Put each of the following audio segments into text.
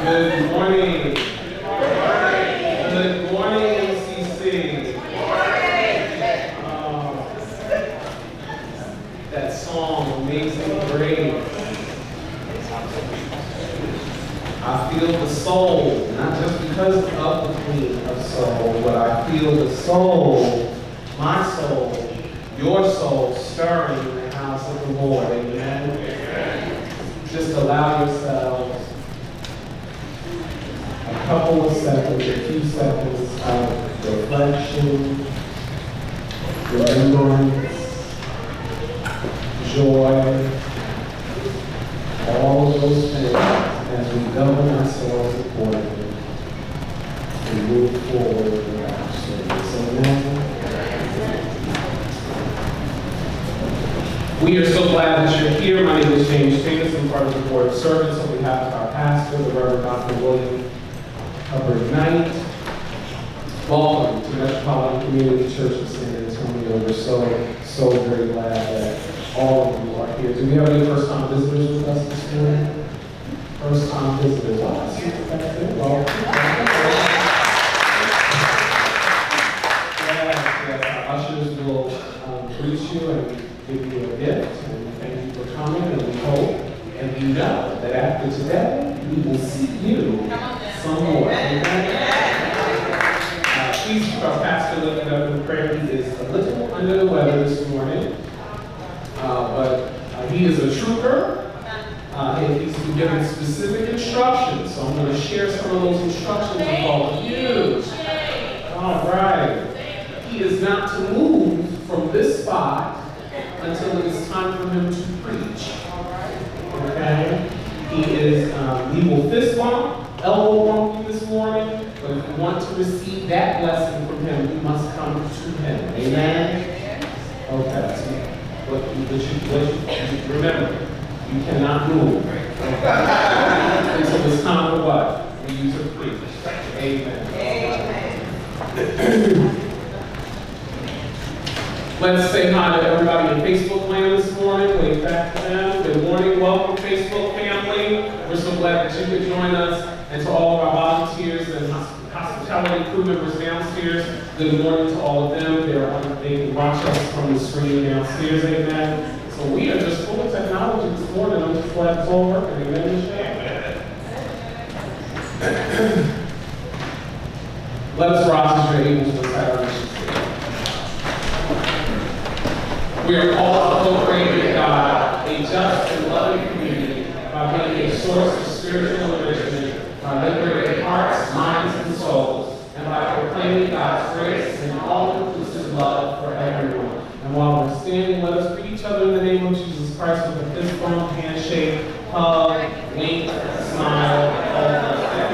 Good morning. Good morning, MCC. That song, Amazing Grace. I feel the soul, not just because of the Queen of Soul, but I feel the soul, my soul, your soul stirring in the house of the Lord. Amen. Just allow yourselves a couple of seconds, a few seconds of reflection, remembrance, joy, all of those things as we govern ourselves accordingly and move forward with our service. Amen. We are so glad that you're here. My name is James Tanis. I'm part of the Board of Servants on behalf of our pastor, the Reverend Dr. William Hubbard Knight. Welcome to Metropolitan Community Church of San Antonio. We're so very glad that all of you are here. Do we have any first-time visitors with us this morning? First-time visitors. Wow, I see you back there. Well, yes, our ushers will greet you and give you a gift, and thank you for coming, and we hope and we know that after today, we will see you some more. Please keep our pastor lifted up in prayer. He is a little under the weather this morning, but he is a trooper. He's been given specific instructions, so I'm going to share some of those instructions with all of you. All right. He is not to move from this spot until it is time for him to preach. Okay? He will fist bump, elbow bump you this morning, but if you want to receive that blessing from him, you must come to him. Amen? Okay. But remember, you cannot move until it's time for what? For you to preach. Amen. Let's say hi to everybody in Facebook land this morning. Wave back to them. Good morning. Welcome, Facebook family. We're so glad that you could join us. And to all of our volunteers and hospitality crew members downstairs, good morning to all of them. They can watch us from the screen downstairs. Amen. So we are just full of technology this morning. I'm just glad it's all working. Amen. Let us rise as you're able to recite our mission statement. We are called to proclaim God, a just and loving community, by being a source of spiritual enrichment, by liberating hearts, minds, and souls, and by proclaiming God's grace and all-inclusive love for everyone. And while we're standing, let us greet each other in the name of Jesus Christ with a fist bump, handshake, hug, wink, smile, all those things.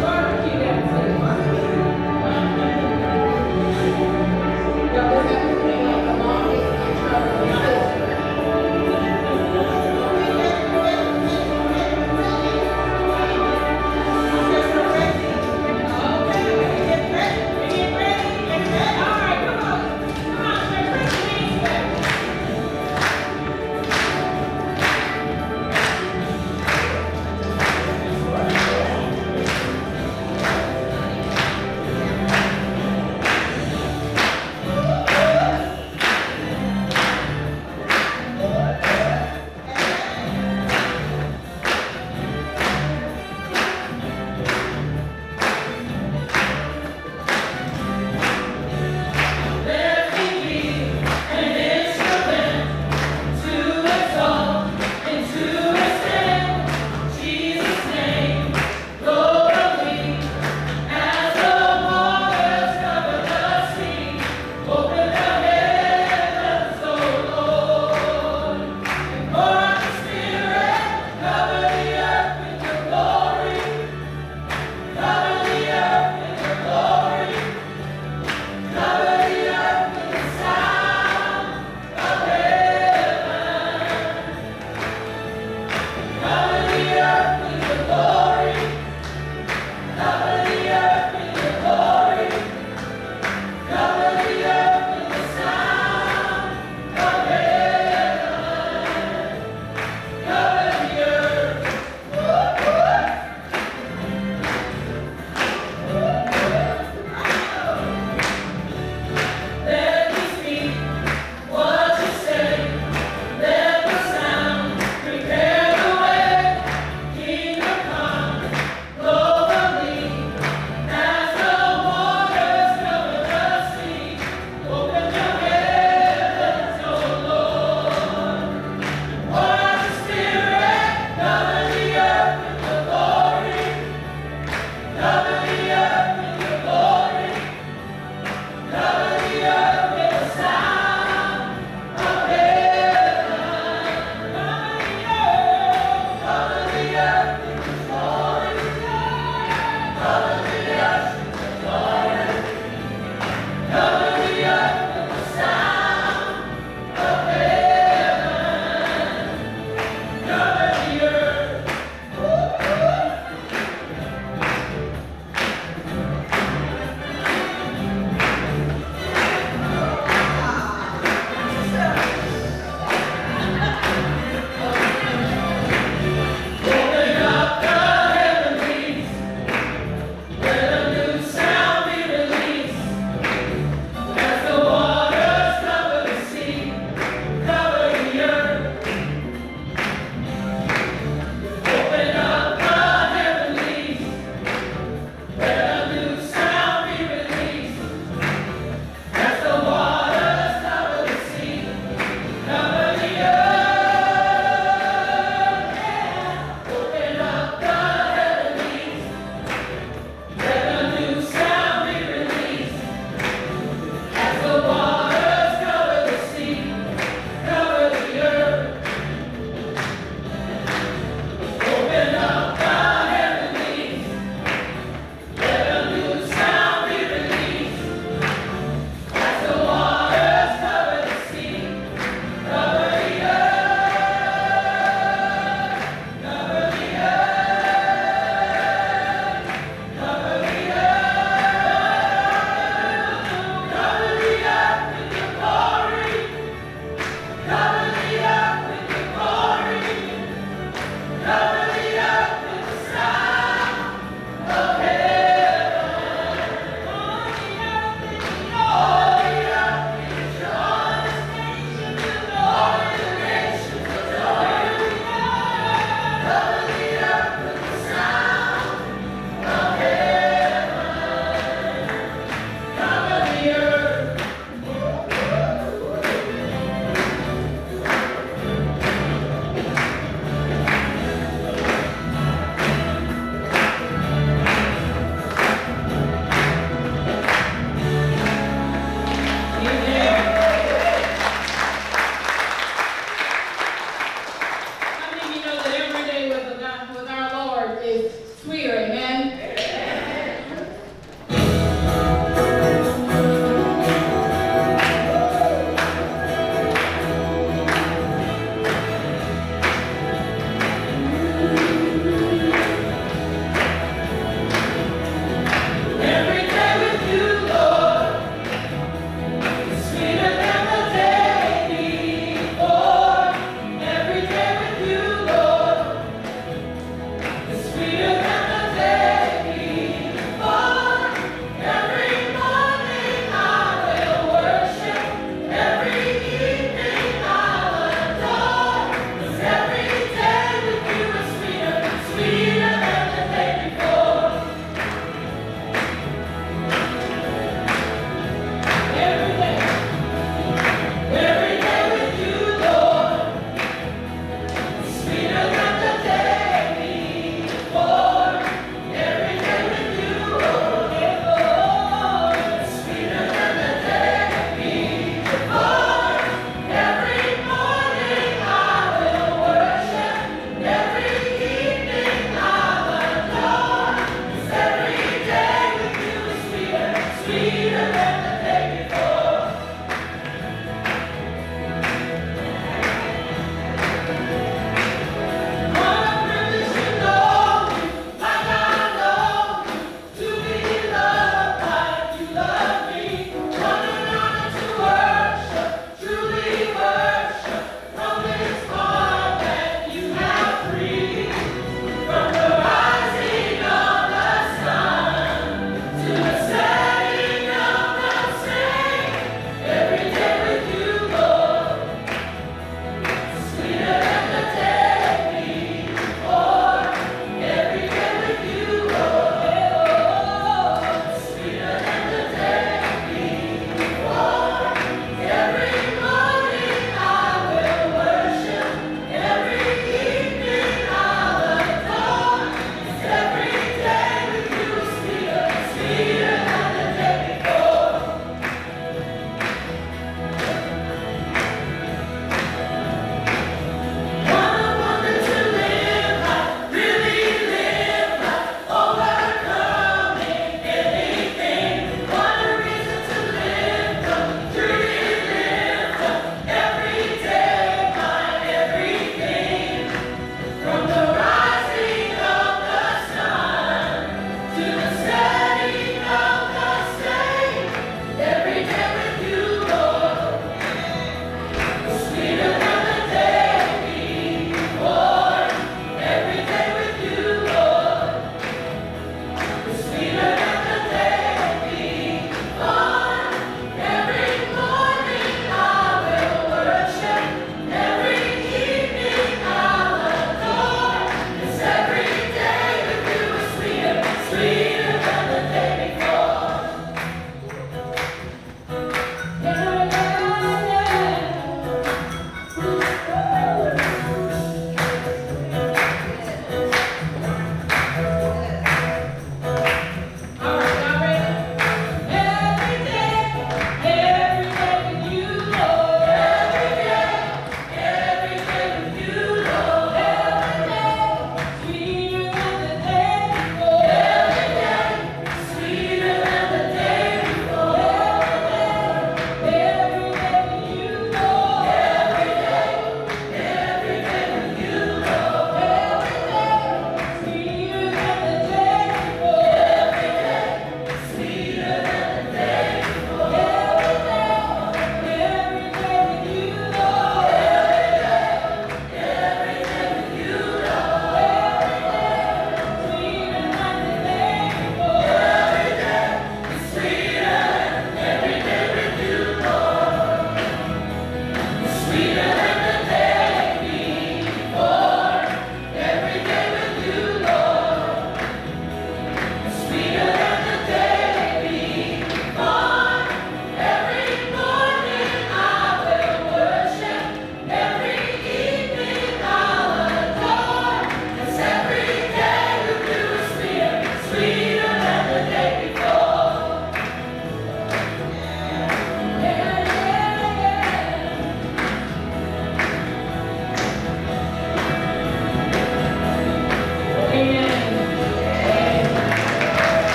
Barbecue.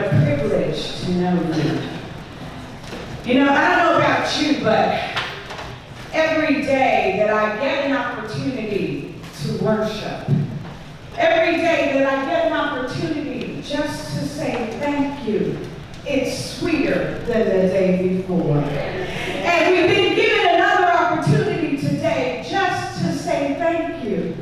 a privilege to know you. You know, I don't know about you, but every day that I get an opportunity to worship, every day that I get an opportunity just to say thank you, it's sweeter than the day before. And we've been given another opportunity today just to say thank you.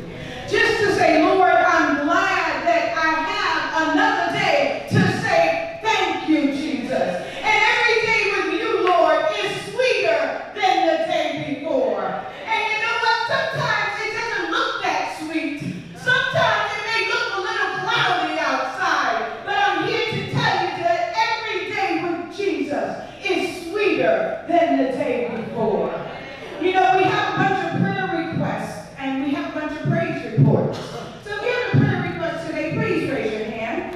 Just to say, Lord, I'm glad that I have another day to say thank you, Jesus. And every day with you, Lord, is sweeter than the day before. And you know what? Sometimes it doesn't look that sweet. Sometimes it may look a little cloudy outside. But I'm here to tell you that every day with Jesus is sweeter than the day before. You know, we have a bunch of prayer requests and we have a bunch of praise reports. So if you have a prayer request today, please raise your hand.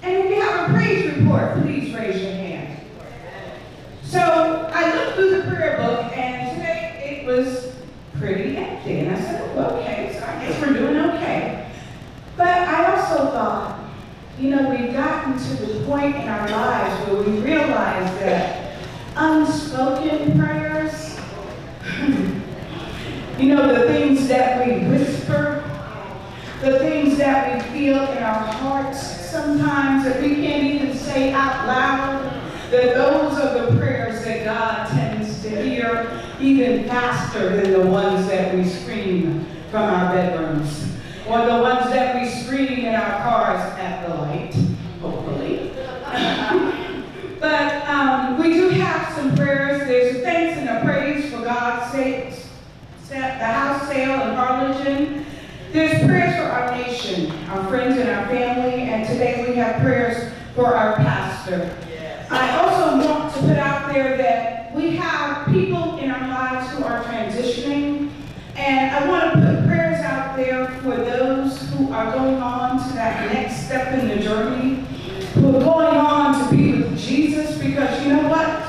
And if you have a praise report, please raise your hand. So I looked through the prayer book and today it was pretty empty. And I said, well, okay, so I guess we're doing okay. But I also thought, you know, we've gotten to the point in our lives where we realize that unspoken prayers, you know, the things that we whisper, the things that we feel in our hearts sometimes that we can't even say out loud, that those are the prayers that God tends to hear even faster than the ones that we scream from our bedrooms, or the ones that we scream in our cars at the light, hopefully. But we do have some prayers. There's a thanks and a praise for God's sake. The house sale in Harlingen. There's prayers for our nation, our friends and our family, and today we have prayers for our pastor. Yes. I also want to put out there that we have people in our lives who are transitioning, and I want to put prayers out there for those who are going on to that next step in the journey, who are going on to be with Jesus, because you know what?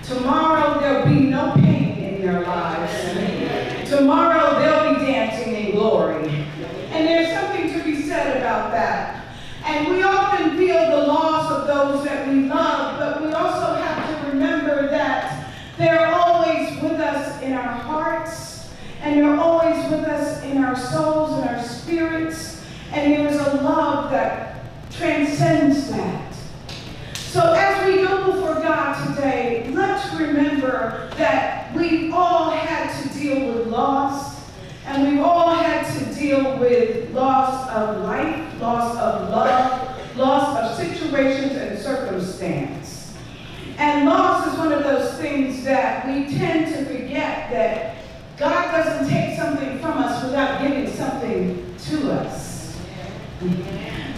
Tomorrow there'll be no pain in their lives. Tomorrow they'll be dancing in glory. And there's something to be said about that. And we often feel the loss of those that we love, but we also have to remember that they're always with us in our hearts, and they're always with us in our souls and our spirits, and there is a love that transcends that. So as we go before God today, let's remember that we've all had to deal with loss, and we've all had to deal with loss of life, loss of love, loss of situations and circumstance. And loss is one of those things that we tend to forget, that God doesn't take something from us without giving something to us.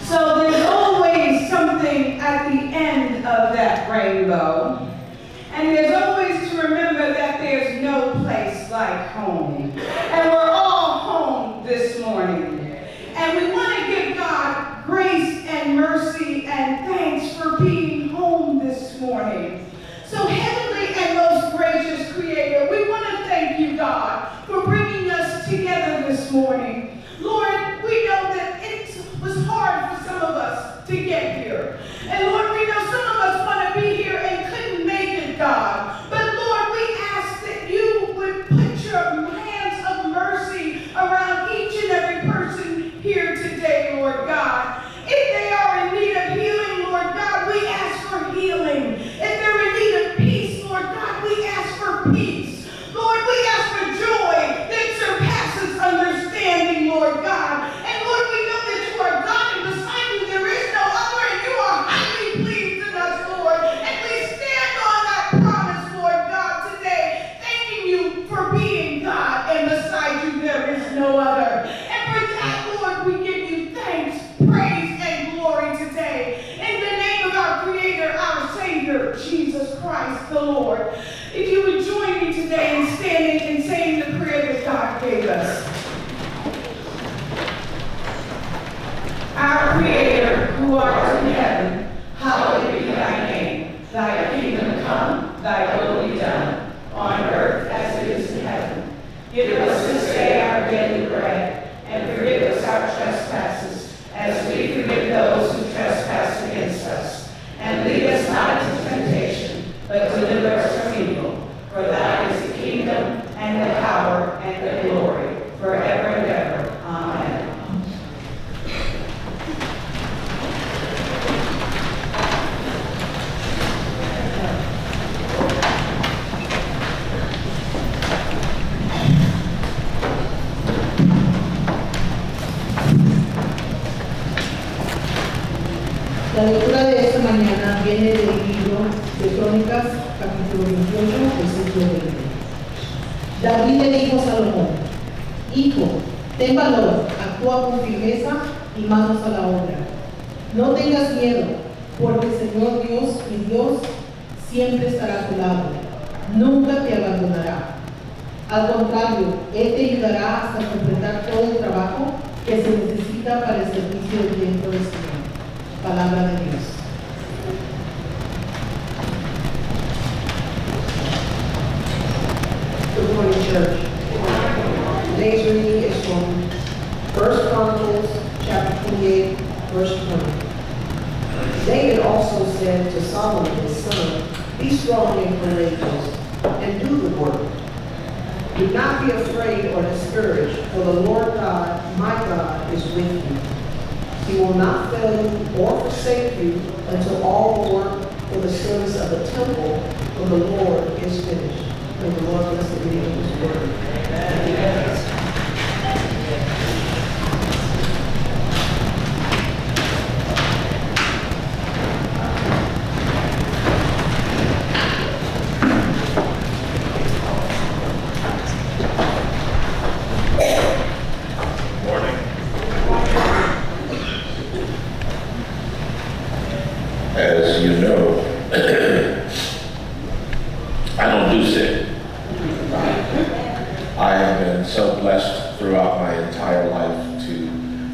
So there's always something at the end of that rainbow. And there's always to remember that there's no place like home. And we're all home this morning. And we want to give God grace and mercy and thanks for being home this morning. So heavenly and most gracious Creator, we want to thank you, God, for bringing us together this morning. Lord, we know that it was hard for some of us to get here. And Lord, we know some of us want to be here and couldn't make it, God. But Lord, we ask that you would put your hands of mercy around each and every person here today, Lord God. If they are in need of healing, Lord God, we ask for healing. If they're in need of peace, Lord God, we ask for peace. Lord, we ask for joy that surpasses understanding, Lord God. And Lord, we know that you are God, and beside you there is no other, and you are highly pleased in us, Lord. And we stand on that promise, Lord God, today, thanking you for being God, and beside you there is no other. And for that, Lord, we give you thanks, praise, and glory today. In the name of our Creator, our Savior, Jesus Christ the Lord. If you would join me today in standing and saying the prayer that God gave us. Our Creator, who art in heaven, hallowed be thy name. Thy kingdom come, thy will be done, on earth as it is in heaven. Give us this day our daily bread, and forgive us our trespasses, as we forgive those who trespass against us. versículo 20. David le dijo a Salomón: Hijo, ten valor, actúa con firmeza y manos a la obra. No tengas miedo, porque el Señor Dios, mi Dios, siempre estará a tu lado. Nunca te abandonará. Al contrario, Él te ayudará hasta completar todo el trabajo que se necesita para el servicio del templo del Señor. Palabra de Dios. Good morning, church. Today's reading is from 1 Chronicles, chapter 28, verse 20. David also said to Solomon his son, Be strong and courageous, and do the work. Do not be afraid or discouraged, for the Lord God, my God, is with you. He will not fail you or forsake you until all the work for the service of the temple of the Lord is finished. May the Lord bless the reading of His word. Amen. As you know, I don't do sin. I have been so blessed throughout my entire life to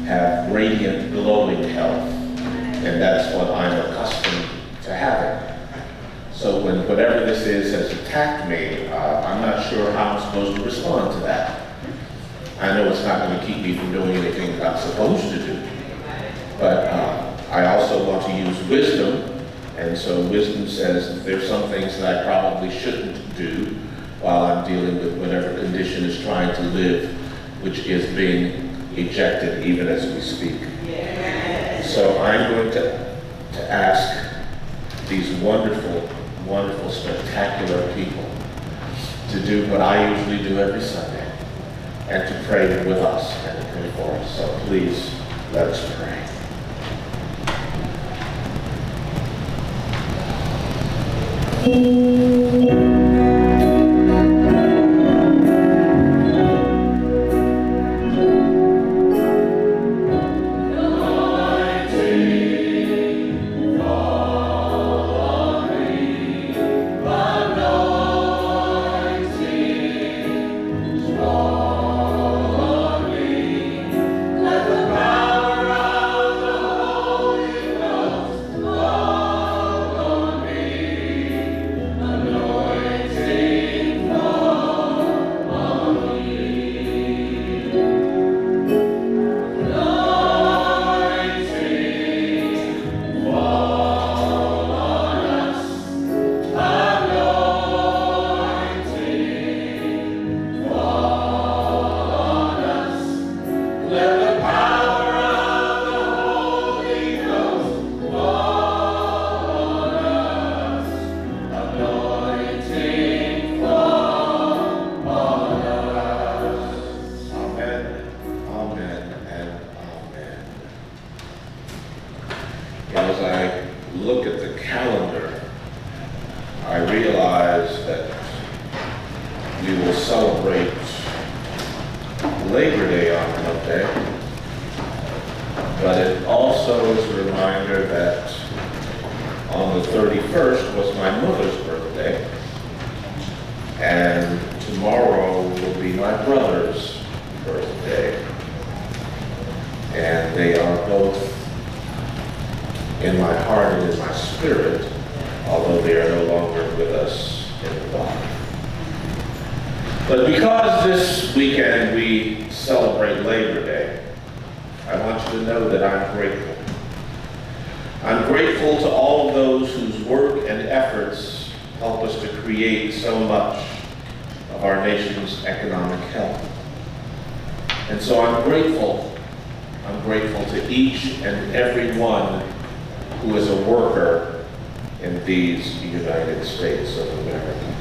have radiant, glowing health, and that's what I'm accustomed to having. So when whatever this is has attacked me, I'm not sure how I'm supposed to respond to that. I know it's not going to keep me from doing anything that I'm supposed to do, but I also want to use wisdom. And so wisdom says that there's some things that I probably shouldn't do while I'm dealing with whatever condition is trying to live, which is being ejected even as we speak. So I'm going to ask these wonderful, wonderful, spectacular people to do what I usually do every Sunday, and to pray with us and to pray for us. So please, let us pray. As I look at the calendar, I realize that we will celebrate Labor Day on Monday, but it also is a reminder that on the 31st was my mother's birthday, and tomorrow will be my brother's birthday, and they are both in my heart and in my spirit, although they are no longer with us in the body. But because this weekend we celebrate Labor Day, I want you to know that I'm grateful. I'm grateful to all of those whose work and efforts help us to create so much of our nation's economic health. And so I'm grateful to each and every one who is a worker in these United States of America.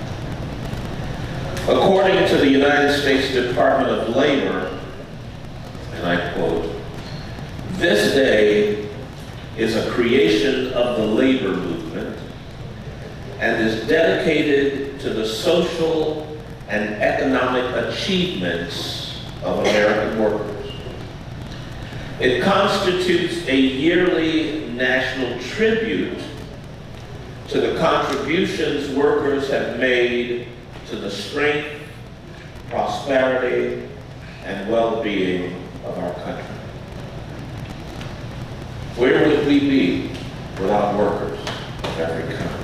According to the United States Department of Labor, and I quote, "This day is a creation of the labor movement and is dedicated to the social and economic achievements of American workers. It constitutes a yearly national tribute to the contributions workers have made to the strength, prosperity, and well-being of our country. Where would we be without workers of every kind?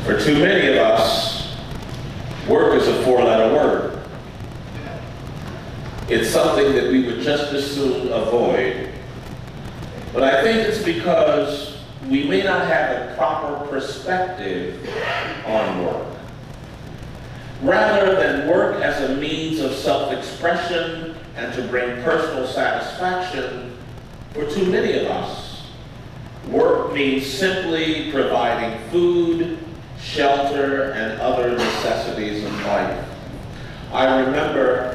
For too many of us, work is a four-letter word. It's something that we would just as soon avoid. But I think it's because we may not have a proper perspective on work. Rather than work as a means of self-expression and to bring personal satisfaction, for too many of us, work means simply providing food, shelter, and other necessities of life. I remember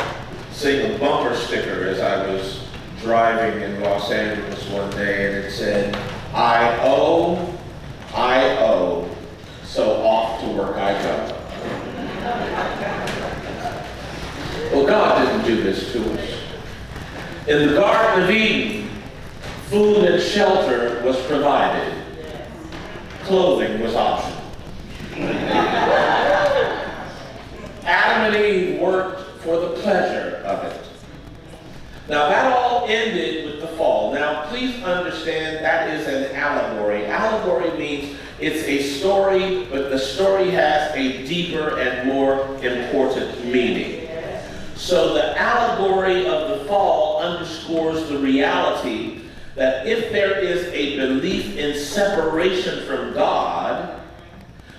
seeing a bumper sticker as I was driving in Los Angeles one day, and it said, I owe, so off to work I go. Well, God didn't do this to us. In the Garden of Eden, food and shelter was provided. Clothing was optional. Adam and Eve worked for the pleasure of it. Now that all ended with the fall. Now please understand that is an allegory. Allegory means it's a story, but the story has a deeper and more important meaning. So the allegory of the fall underscores the reality that if there is a belief in separation from God,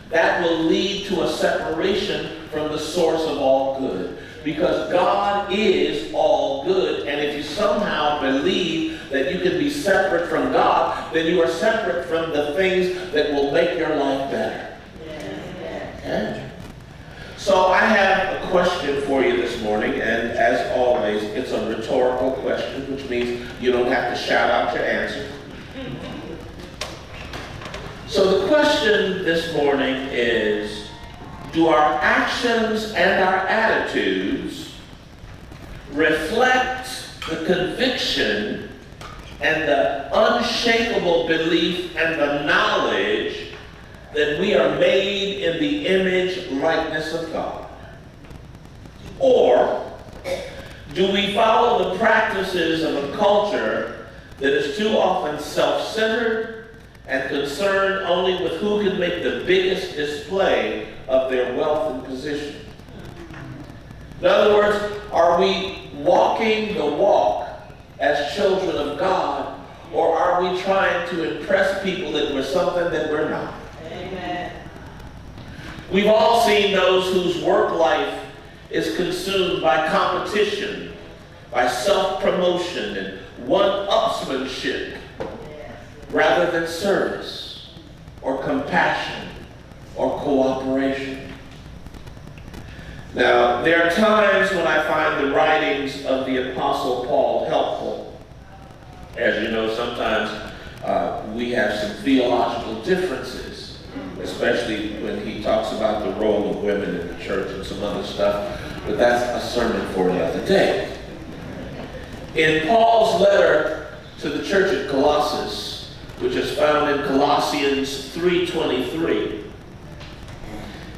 that will lead to a separation from the source of all good. Because God is all good, and if you somehow believe that you can be separate from God, then you are separate from the things that will make your life better. Okay? So I have a question for you this morning, and as always, it's a rhetorical question, which means you don't have to shout out your answer. So the question this morning is, do our actions and our attitudes reflect the conviction and the unshakable belief and the knowledge that we are made in the image, likeness of God? Or do we follow the practices of a culture that is too often self-centered and concerned only with who can make the biggest display of their wealth and position? In other words, are we walking the walk as children of God, or are we trying to impress people that we're something that we're not? Amen. We've all seen those whose work life is consumed by competition, by self-promotion and one-upsmanship, rather than service or compassion or cooperation. Now, there are times when I find the writings of the Apostle Paul helpful. As you know, sometimes we have some theological differences, especially when he talks about the role of women in the church and some other stuff, but that's a sermon for another day. In Paul's letter to the church at Colossus, which is found in Colossians 3:23,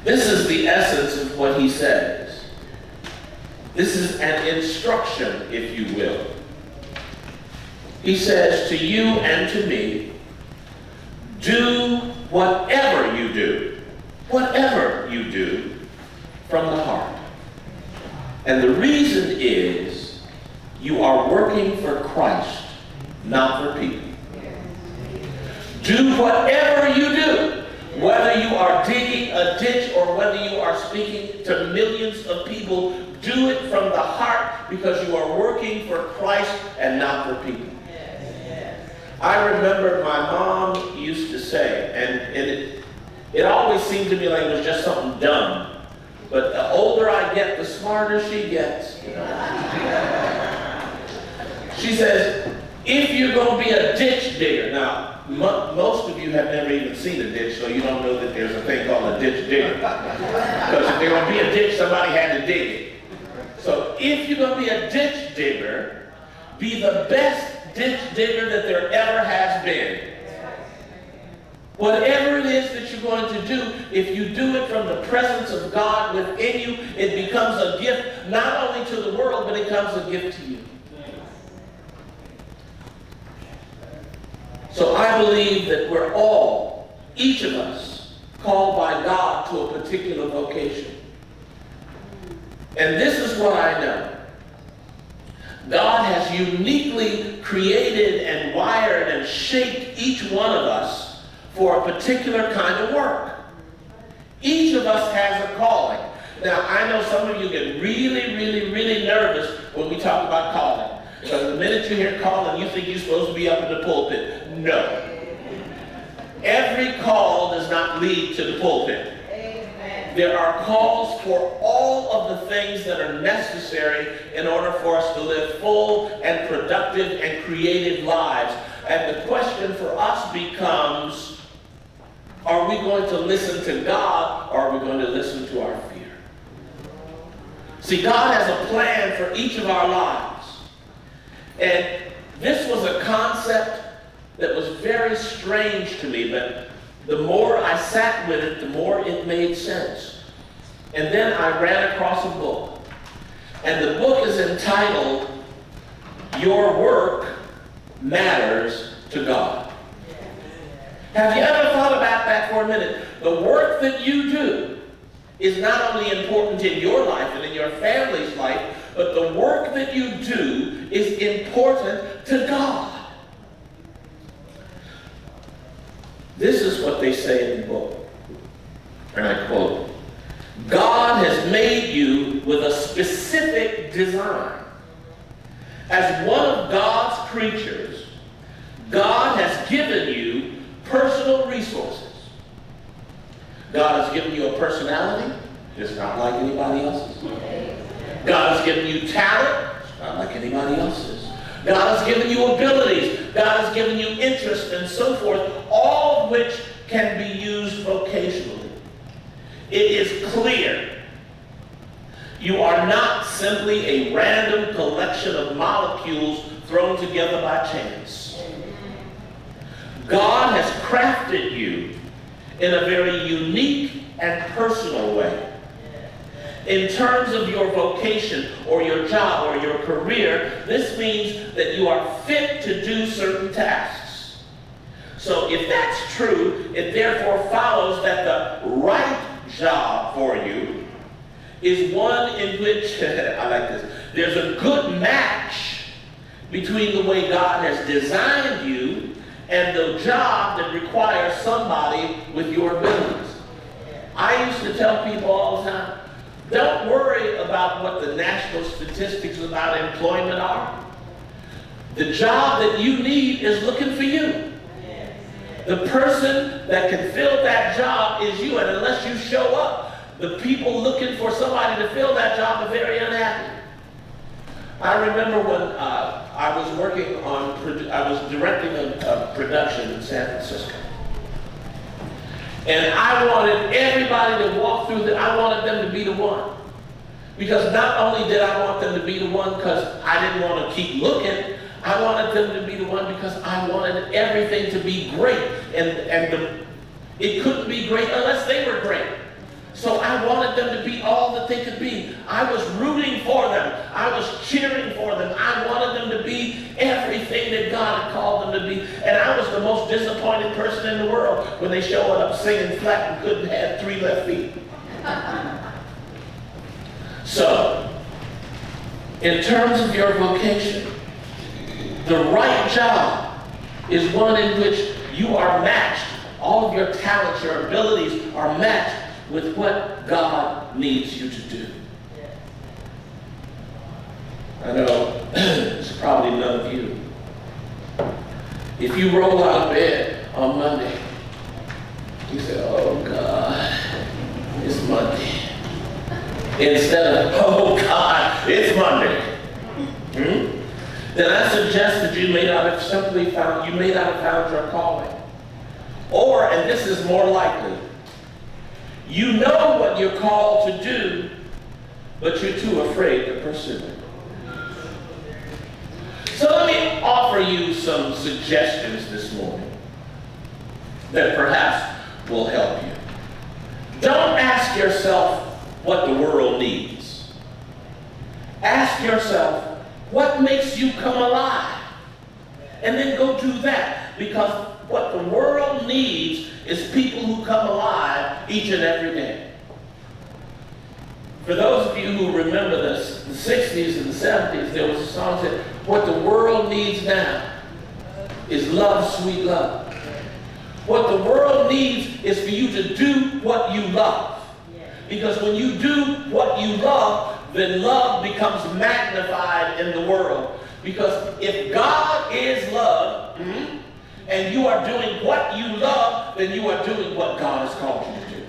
this is the essence of what he says. This is an instruction, if you will. He says, to you and to me, do whatever you do, from the heart. And the reason is, you are working for Christ, not for people. Do whatever you do, whether you are digging a ditch or whether you are speaking to millions of people, do it from the heart because you are working for Christ and not for people. I remember my mom used to say, and it always seemed to me like it was just something dumb, but the older I get, the smarter she gets. She says, if you're going to be a ditch digger, now, Most of you have never even seen a ditch, so you don't know that there's a thing called a ditch digger. Because if there going to be a ditch, somebody had to dig it. So if you're going to be a ditch digger, be the best ditch digger that there ever has been. Whatever it is that you're going to do, if you do it from the presence of God within you, it becomes a gift not only to the world, but it becomes a gift to you. So I believe that we're all, each of us, called by God to a particular vocation. And this is what I know. God has uniquely created and wired and shaped each one of us for a particular kind of work. Each of us has a calling. Now, I know some of you get really, really, really nervous when we talk about calling. Because the minute you hear calling, you think you're supposed to be up in the pulpit. No. Every call does not lead to the pulpit. Amen. There are calls for all of the things that are necessary in order for us to live full and productive and creative lives. And the question for us becomes, are we going to listen to God, or are we going to listen to our fear? See, God has a plan for each of our lives. And this was a concept that was very strange to me, but the more I sat with it, the more it made sense. And then I ran across a book. And the book is entitled, Your Work Matters to God. Have you ever thought about that for a minute? The work that you do is not only important in your life and in your family's life, but the work that you do is important to God. This is what they say in the book, and I quote, God has made you with a specific design. As one of God's creatures, God has given you personal resources. God has given you a personality, just not like anybody else's. God has given you talent, not like anybody else's. God has given you abilities. God has given you interest and so forth, all of which can be used vocationally. It is clear you are not simply a random collection of molecules thrown together by chance. God has crafted you in a very unique and personal way. In terms of your vocation or your job or your career, this means that you are fit to do certain tasks. So if that's true, it therefore follows that the right job for you is one in which, I like this, there's a good match between the way God has designed you and the job that requires somebody with your abilities. I used to tell people all the time, don't worry about what the national statistics about employment are. The job that you need is looking for you. The person that can fill that job is you, and unless you show up, the people looking for somebody to fill that job are very unhappy. I remember when I was directing a production in San Francisco. And I wanted everybody to walk through I wanted them to be the one. Because not only did I want them to be the one because I didn't want to keep looking, I wanted them to be the one because I wanted everything to be great. And it couldn't be great unless they were great. So I wanted them to be all that they could be. I was rooting for them. I was cheering for them. I wanted them to be everything that God had called them to be. And I was the most disappointed person in the world when they showed up singing flat and couldn't have 3 left feet. So, in terms of your vocation, the right job is one in which you are matched. All of your talents, your abilities are matched with what God needs you to do. I know it's probably none of you. If you roll out of bed on Monday, you say, oh God, it's Monday. Instead of, oh God, it's Monday. Then I suggest that you may not have found your calling. Or, and this is more likely, you know what you're called to do, but you're too afraid to pursue it. So let me offer you some suggestions this morning that perhaps will help you. Don't ask yourself what the world needs. Ask yourself, what makes you come alive? And then go do that, because what the world needs is people who come alive each and every day. For those of you who remember the 60s and the 70s, there was a song that said, what the world needs now is love, sweet love. What the world needs is for you to do what you love. Because when you do what you love, then love becomes magnified in the world. Because if God is love, and you are doing what you love, then you are doing what God has called you to do.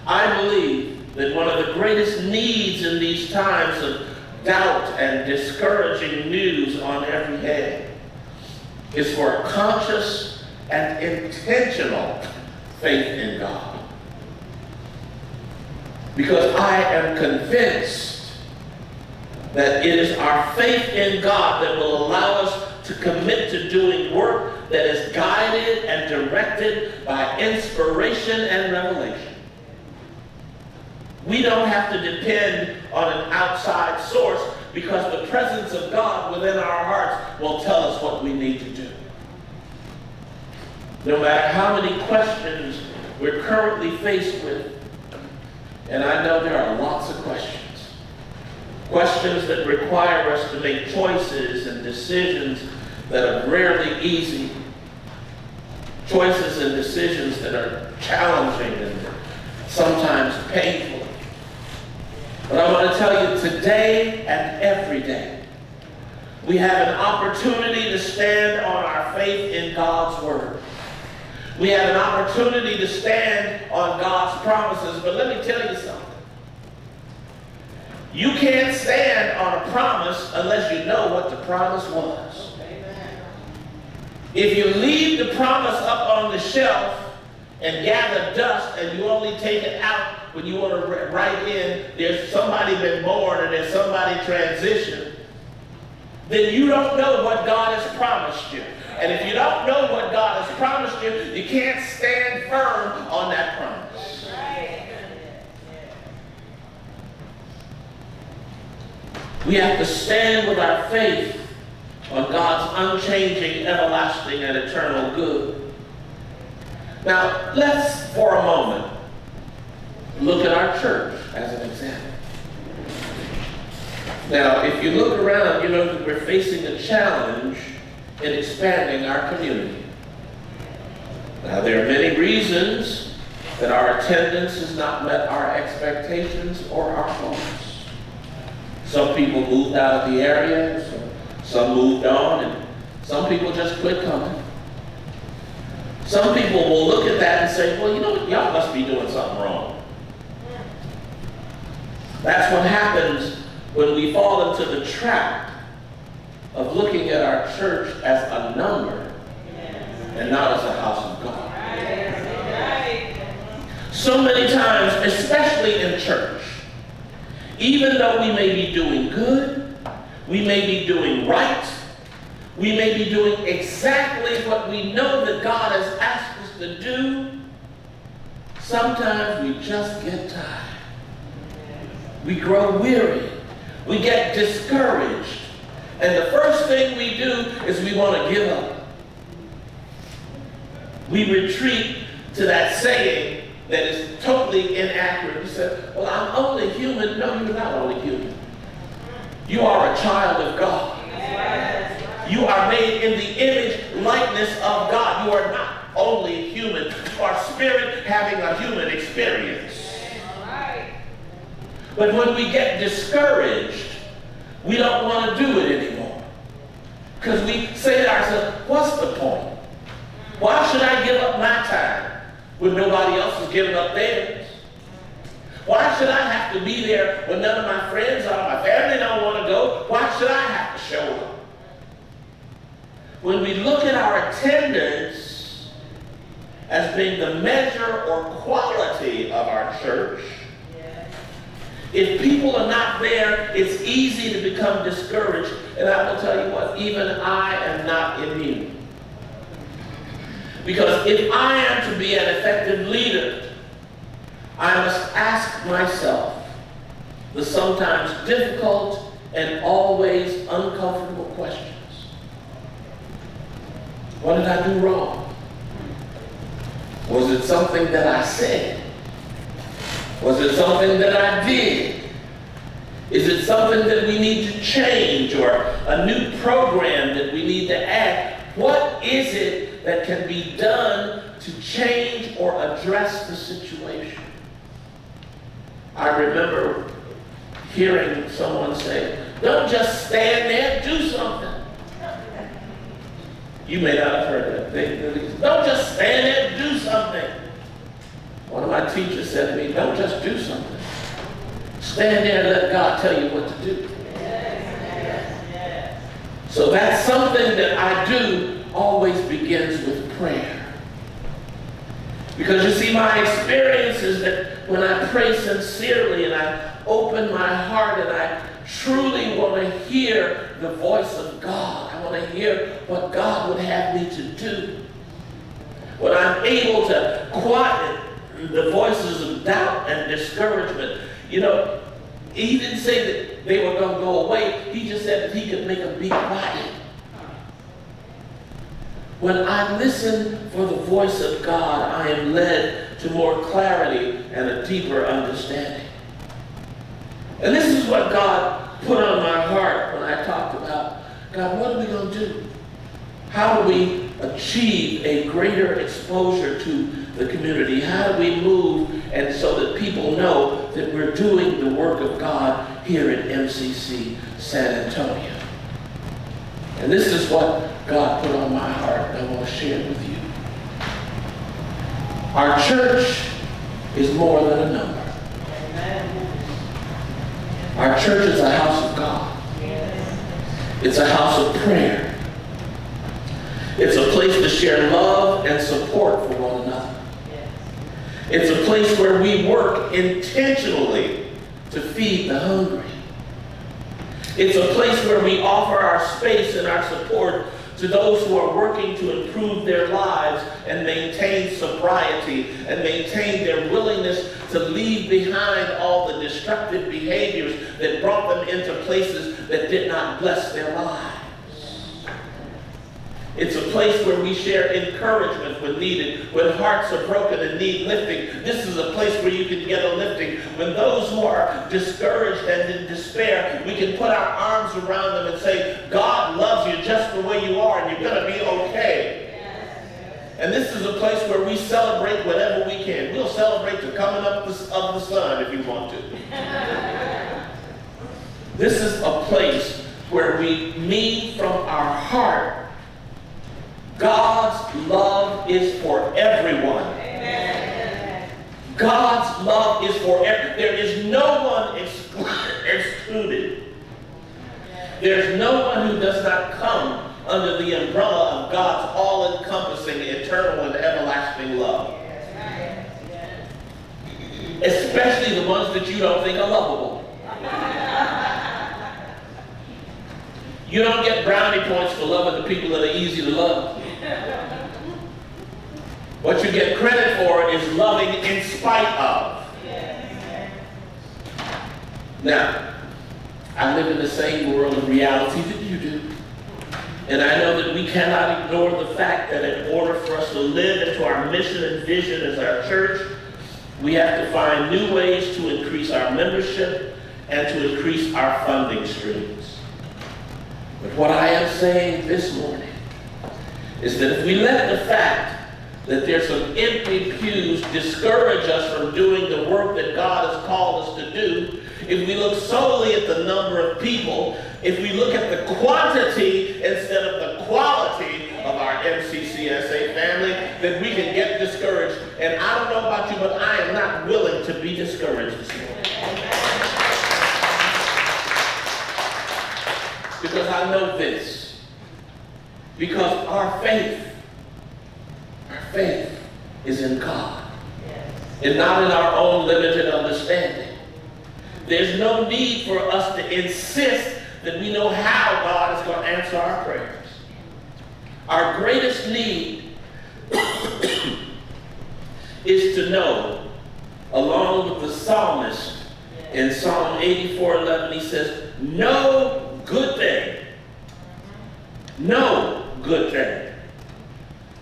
I believe that one of the greatest needs in these times of doubt and discouraging news on every hand is for a conscious and intentional faith in God. Because I am convinced that it is our faith in God that will allow us to commit to doing work that is guided and directed by inspiration and revelation. We don't have to depend on an outside source, because the presence of God within our hearts will tell us what we need to do. No matter how many questions we're currently faced with, and I know there are lots of questions. Questions that require us to make choices and decisions that are rarely easy. Choices and decisions that are challenging and sometimes painful. But I want to tell you, today and every day, we have an opportunity to stand on our faith in God's Word. We have an opportunity to stand on God's promises. But let me tell you something. You can't stand on a promise unless you know what the promise was. If you leave the promise up on the shelf and gather dust, and you only take it out when you want to write in, there's somebody been born or there's somebody transitioned, then you don't know what God has promised you. And if you don't know what God has promised you, you can't stand firm on that promise. We have to stand with our faith on God's unchanging, everlasting, and eternal good. Now, let's, for a moment, look at our church as an example. Now, if you look around, you know that we're facing a challenge in expanding our community. Now, there are many reasons that our attendance has not met our expectations or our goals. Some people moved out of the area, some moved on, and some people just quit coming. Some people will look at that and say, well, you know, y'all must be doing something wrong. That's what happens when we fall into the trap of looking at our church as a number and not as a house of God. So many times, especially in church, even though we may be doing good, we may be doing right, we may be doing exactly what we know that God has asked us to do, sometimes we just get tired. We grow weary. We get discouraged. And the first thing we do is we want to give up. We retreat to that saying that is totally inaccurate. We say, well, I'm only human. No, you're not only human. You are a child of God. You are made in the image, likeness of God. You are not only human. You are spirit having a human experience. But when we get discouraged, we don't want to do it anymore. Because we say to ourselves, what's the point? Why should I give up my time when nobody else is giving up theirs? Why should I have to be there when none of my friends are? My family don't want to go. Why should I have to show up? when we look at our attendance as being the measure or quality of our church, if people are not there, it's easy to become discouraged. And I will tell you what, even I am not immune. Because if I am to be an effective leader, I must ask myself the sometimes difficult and always uncomfortable questions. What did I do wrong? Was it something that I said? Was it something that I did? Is it something that we need to change, or a new program that we need to add? What is it that can be done to change or address the situation? I remember hearing someone say, don't just stand there, do something. You may not have heard that. Don't just stand there, do something. One of my teachers said to me, don't just do something. Stand there and let God tell you what to do. So that's something that I do always begins with prayer. Because you see, my experience is that when I pray sincerely and I open my heart and I truly want to hear the voice of God, I want to hear what God would have me to do. When I'm able to quiet the voices of doubt and discouragement, you know, he didn't say that they were going to go away. He just said that he could make them be quiet. When I listen for the voice of God, I am led to more clarity and a deeper understanding. And this is what God put on my heart when I talked about, God, what are we going to do? How do we achieve a greater exposure to the community? How do we move and so that people know that we're doing the work of God here at MCC San Antonio? And this is what God put on my heart, and I want to share it with you. Our church is more than a number. Our church is a house of God. It's a house of prayer. It's a place to share love and support for one another. It's a place where we work intentionally to feed the hungry. It's a place where we offer our space and our support to those who are working to improve their lives and maintain sobriety and maintain their willingness to leave behind all the destructive behaviors that brought them into places that did not bless their lives. It's a place where we share encouragement when needed, when hearts are broken and need lifting. This is a place where you can get a lifting. When those who are discouraged and in despair, we can put our arms around them and say, God loves you just the way you are, and you're going to be okay. And this is a place where we celebrate whatever we can. We'll celebrate the coming up of the sun if you want to. This is a place where we mean from our heart, God's love is for everyone. Amen. God's love is for everyone. There is no one excluded. There's no one who does not come under the umbrella of God's all-encompassing, eternal, and everlasting love. Especially the ones that you don't think are lovable. You don't get brownie points for loving the people that are easy to love. What you get credit for is loving in spite of. Now, I live in the same world of reality that you do. And I know that we cannot ignore the fact that in order for us to live into our mission and vision as our church, we have to find new ways to increase our membership and to increase our funding streams. But what I am saying this morning is that if we let the fact that there's some empty pews discourage us from doing the work that God has called us to do, if we look solely at the number of people, if we look at the quantity instead of the quality of our MCCSA family, then we can get discouraged. And I don't know about you, but I am not willing to be discouraged this morning. Because I know this. Because our faith is in God and not in our own limited understanding. There's no need for us to insist that we know how God is going to answer our prayers. Our greatest need is to know, along with the psalmist in Psalm 84:11, he says, no good thing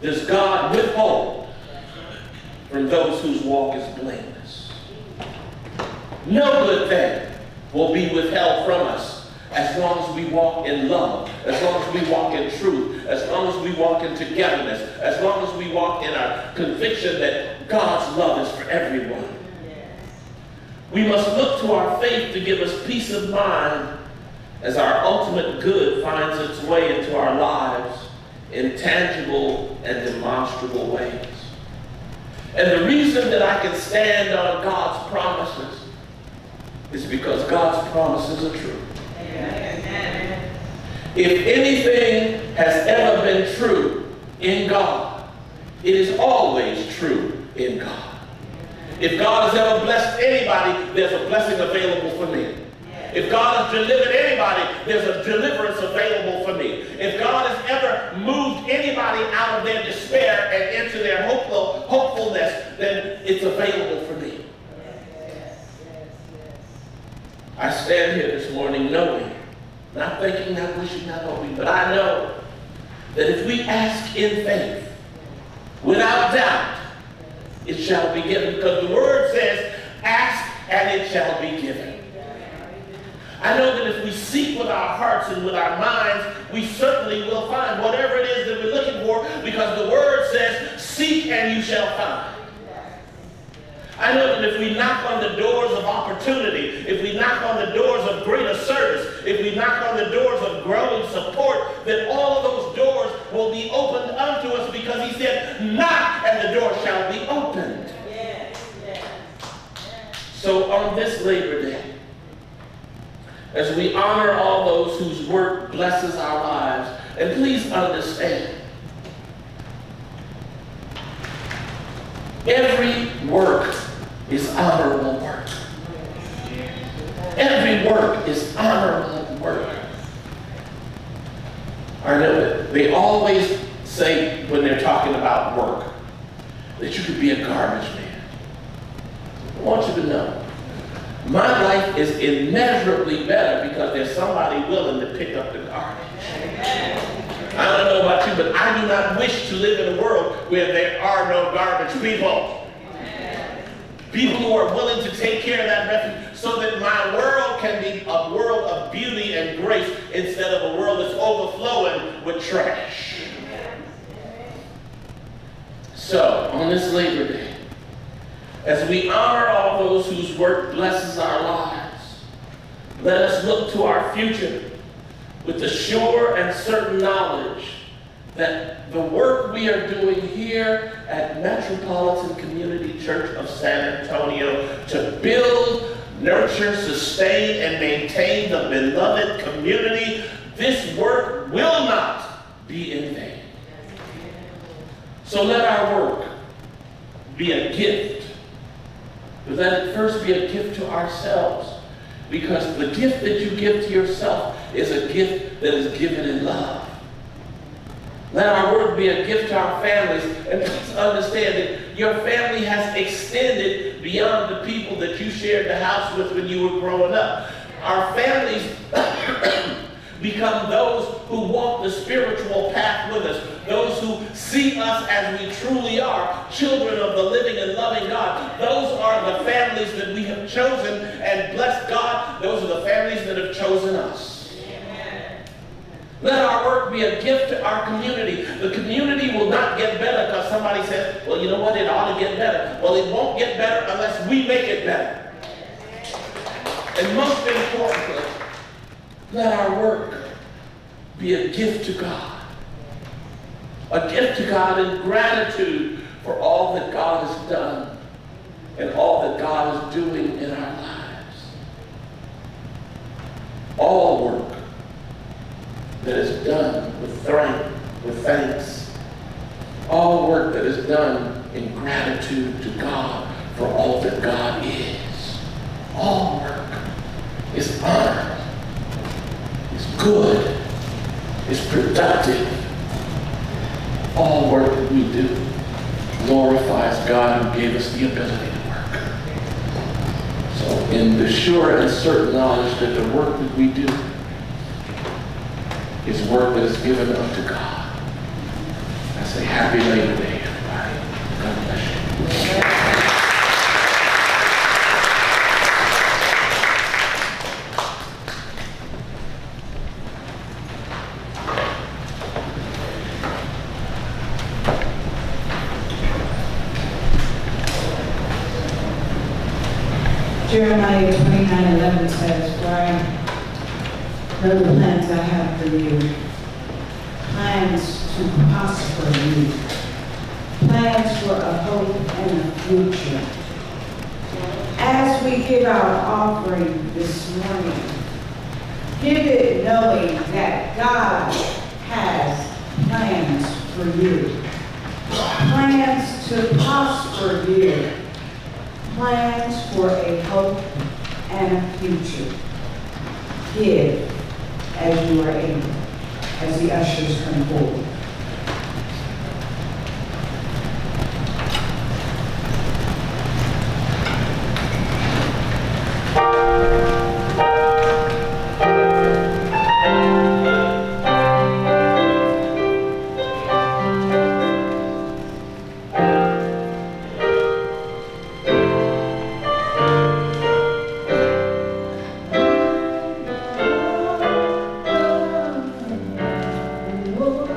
does God withhold from those whose walk is blameless. No good thing will be withheld from us as long as we walk in love, as long as we walk in truth, as long as we walk in togetherness, as long as we walk in our conviction that God's love is for everyone. We must look to our faith to give us peace of mind as our ultimate good finds its way into our lives in tangible and demonstrable ways. And the reason that I can stand on God's promises is because God's promises are true. Amen. If anything has ever been true in God, it is always true in God. If God has ever blessed anybody, there's a blessing available for me. If God has delivered anybody, there's a deliverance available for me. If God has ever moved anybody out of their despair and into their hopefulness, then it's available for me. I stand here this morning knowing, not thinking, not wishing, not hoping, but I know that if we ask in faith, without doubt, it shall be given. Because the word says, ask and it shall be given. I know that if we seek with our hearts and with our minds, we certainly will find whatever it is that we're looking for, because the word says, seek and you shall find. I know that if we knock on the doors of opportunity, if we knock on the doors of greater service, if we knock on the doors of growing support, that all of those doors will be opened unto us, because he said, knock and the door shall be opened. So on this Labor Day, as we honor all those whose work blesses our lives, and please understand, every work is honorable work. Every work is honorable work. I know that they always say when they're talking about work that you could be a garbage man. I want you to know, my life is immeasurably better because there's somebody willing to pick up the garbage. I don't know about you, but I do not wish to live in a world where there are no garbage people. People who are willing to take care of that refuge so that my world can be a world of beauty and grace instead of a world that's overflowing with trash. So, on this Labor Day, as we honor all those whose work blesses our lives, let us look to our future with the sure and certain knowledge that the work we are doing here at Metropolitan Community Church of San Antonio to build, nurture, sustain, and maintain the beloved community, this work will not be in vain. So let our work be a gift. But let it first be a gift to ourselves, because the gift that you give to yourself is a gift that is given in love. Let our work be a gift to our families, and please understand that your family has extended beyond the people that you shared the house with when you were growing up. Our families become those who walk the spiritual path with us, those who see us as we truly are, children of the living and loving God. Those are the families that we have chosen, and bless God, those are the families that have chosen us. Amen. Let our work be a gift to our community. The community will not get better because somebody says, well, you know what, it ought to get better. Well, it won't get better unless we make it better. And most importantly, let our work be a gift to God. A gift to God in gratitude for all that God has done and all that God is doing in our lives. All work that is done with with thanks. All work that is done in gratitude to God for all that God is. All work is honored, is good, is productive. All work that we do glorifies God who gave us the ability to work. So in the sure and certain knowledge that the work that we do is work that is given unto God, I say happy Labor Day, everybody. God bless you. Jeremiah 29:11 says, "For I know the plans I have for you, plans to prosper you, plans for a hope and a future." As we give our offering this morning, give it knowing that God has plans for you, plans to prosper you, plans for a hope and a future. Give as you are able, as the ushers come forward. Oh,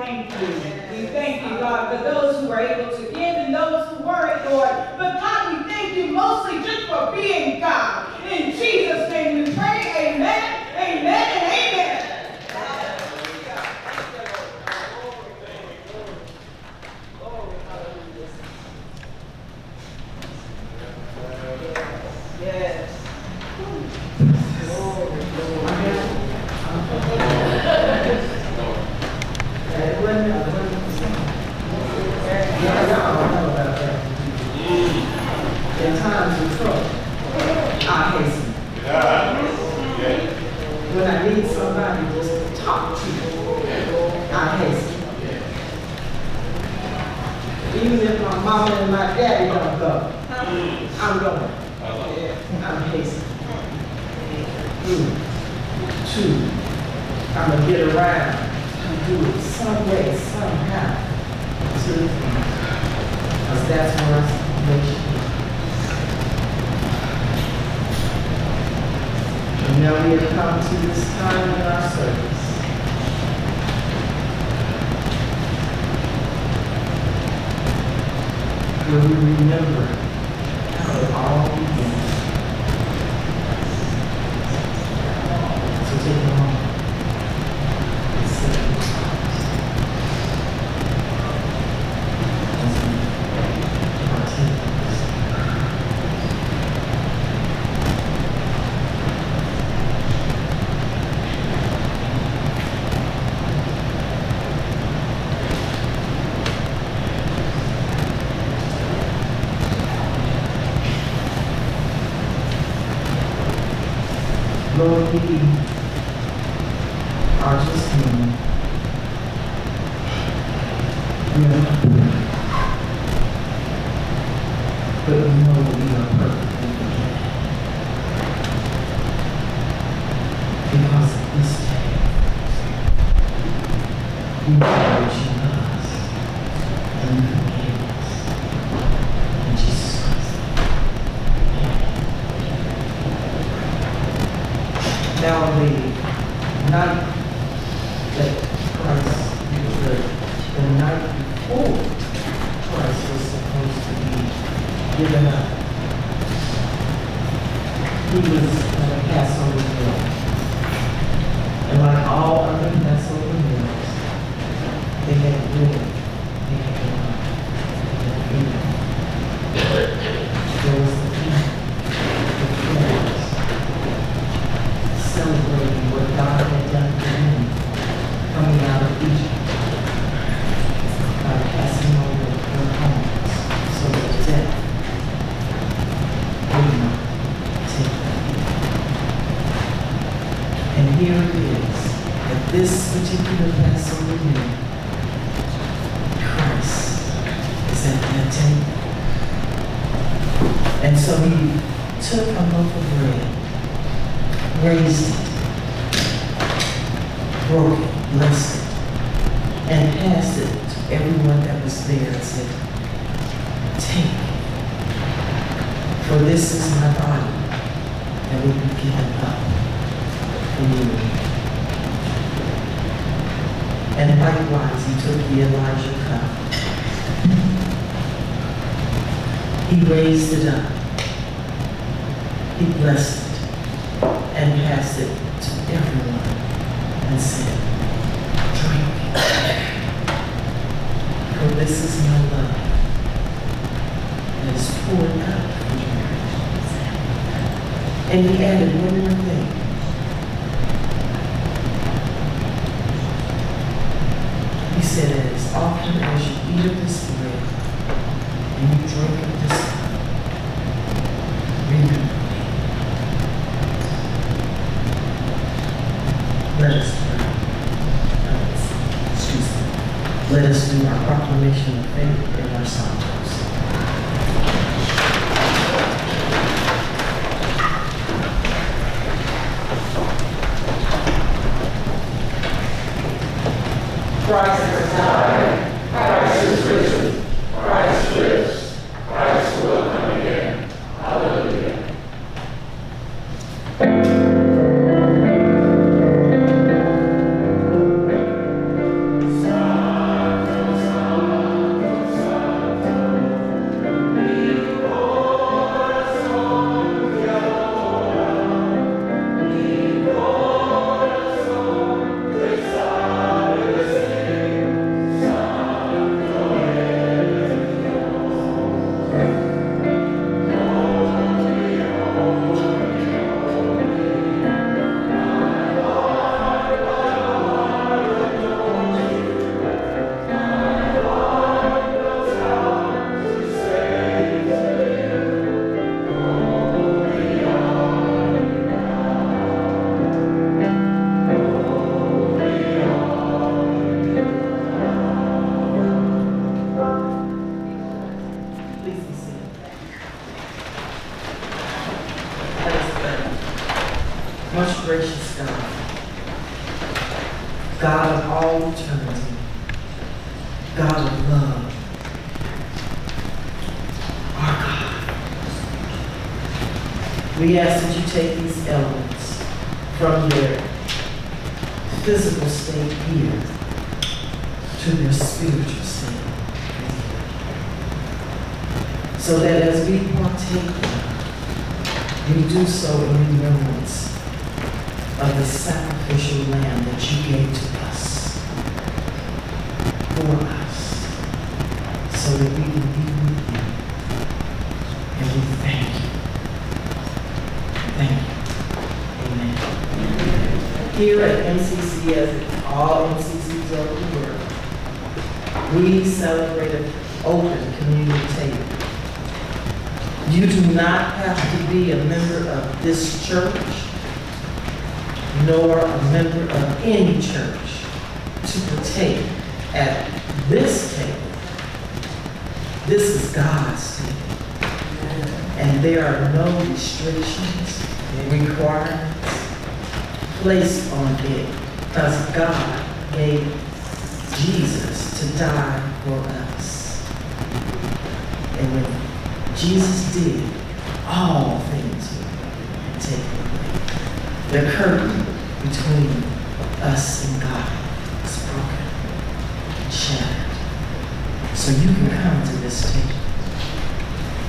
thank you. We thank you, God, for those who were able to give and those who weren't, Lord. But God, we thank you mostly just for being God. In Jesus' name we pray, amen, amen, and amen. Yes. In times of trouble, I hasten. When I need somebody just to talk to, I hasten. Even if my mama and my daddy don't go, I'm going. I'm hastening. Two, I'm gonna get around and do it some way, somehow. Two, because that's where salvation is. And now we have come to this time in our service where we remember how it all began. So take a moment and sit in the house. Lord, we are just human. We are not perfect. But we know that we are perfect when we can. Because of this day, we know that you love us and you forgive us. In Jesus Christ. Now the night that Christ the night before Christ was supposed to be given up, he was at a Passover meal. And like all other Passover meals, they had bread, they had wine, they had food. There was the feast, the prayers, celebrating what God had done for him coming out of Egypt by passing over their homes so that death would not take them. And here it is, at this particular Passover meal, Christ is at that table. And so he took a loaf of bread, raised it, broke it, blessed it, and passed it to everyone that was there and said, "Take, for this is my body that will be given up for you." And likewise, he took the Elijah cup. He raised it up. He blessed it and passed it to everyone and said, "Drink, for this is my love that is poured out for you." And he added one more thing. He said, "As often as you eat of this bread and you drink of this cup, remember me." Let us pray. Excuse me. Let us do our proclamation of faith in our psalms. Christ has died. Christ is risen. Christ lives. Christ will come again. Hallelujah. Hallelujah. God of all eternity, God of love, our God. We ask that you take these elements from their physical state here to their spiritual state, so that as we partake them, we do so in remembrance of the sacrificial lamb that you gave to us, for us, so that we can be with you. And we thank you. Thank you. Amen. Here at MCC, as all MCCs over the world, we celebrate an open community table. You do not have to be a member of this church, nor a member of any church, to partake at this table. This is God's table. And there are no restrictions, requirements placed on it, because God gave Jesus to die for us. And when Jesus did, all things were taken away. The curtain between us and God is broken and shattered. So you can come to this table.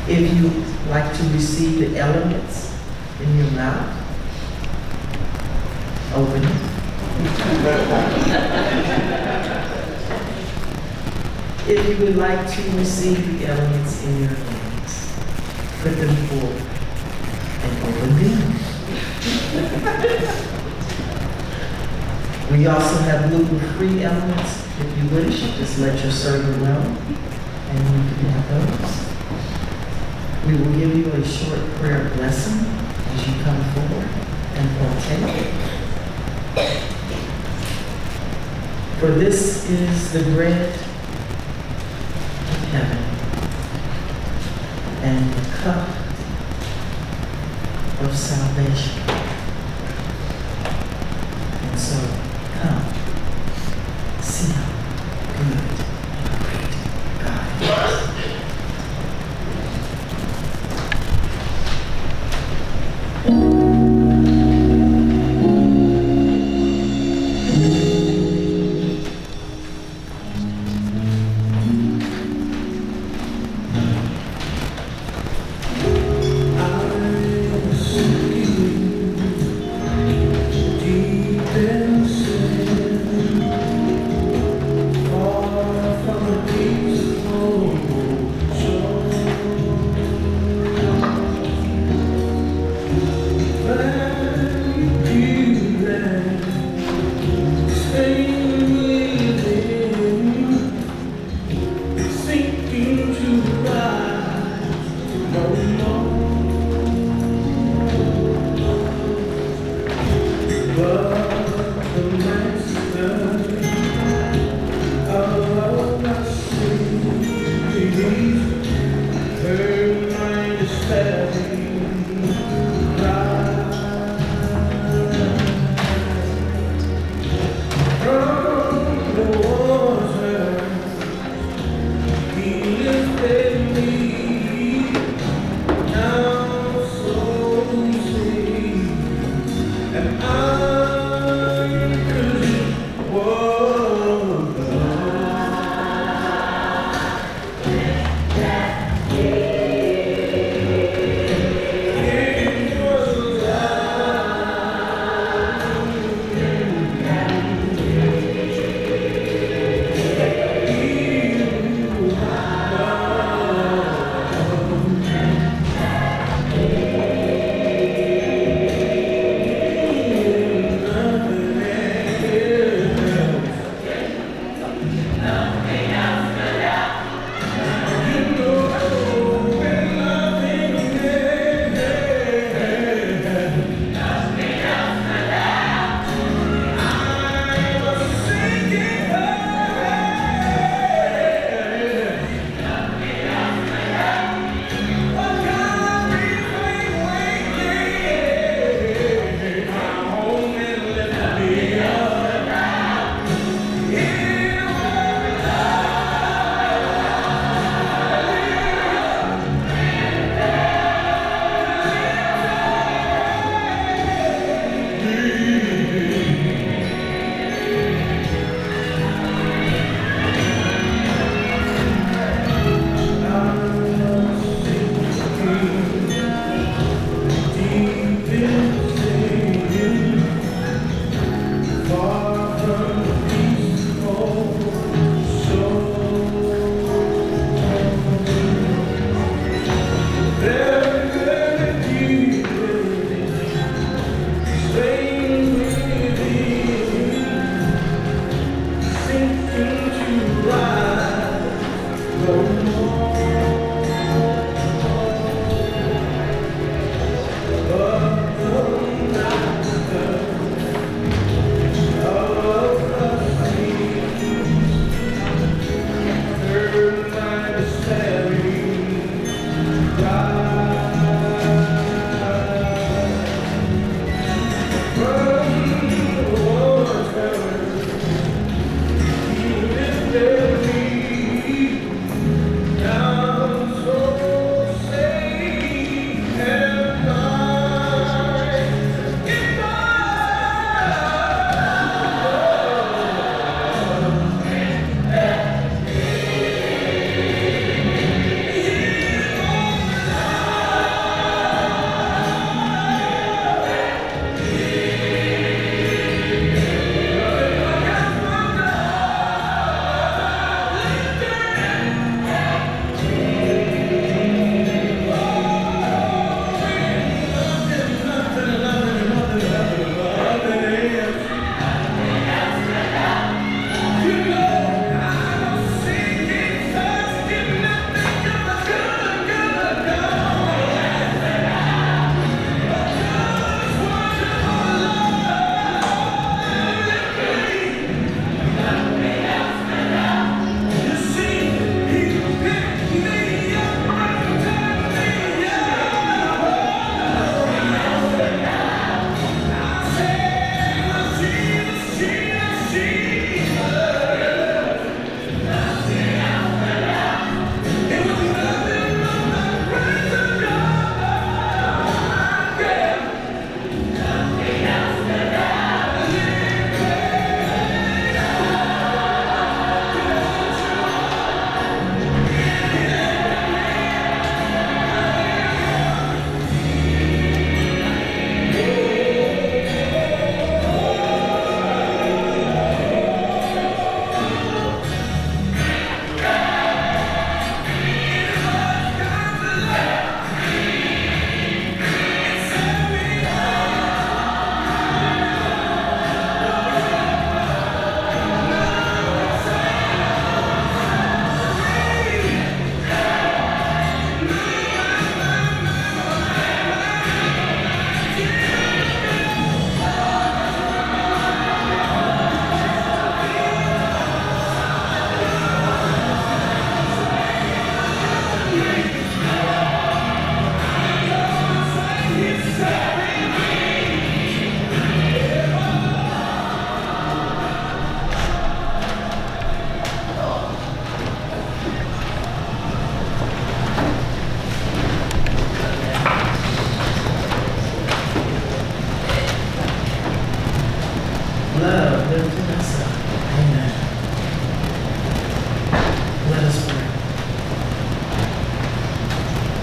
If you like to receive the elements in your mouth, open it. If you would like to receive the elements in your hands, put them forward and open them. We also have gluten-free elements. If you wish, just let your server know, and you can have those. We will give you a short prayer blessing as you come forward and partake. For this is the bread of heaven and the cup of salvation. And so, come, see how good and great God is. Deep inside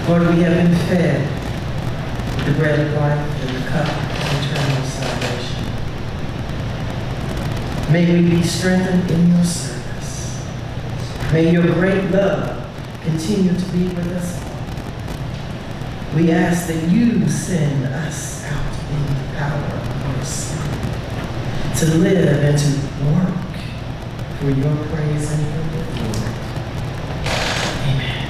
Lord, we have been fed the bread of life and the cup of eternal salvation. May we be strengthened in your service. May your great love continue to be with us all. We ask that you send us out in the power of your Spirit to live and to work for your praise and for your glory. Amen.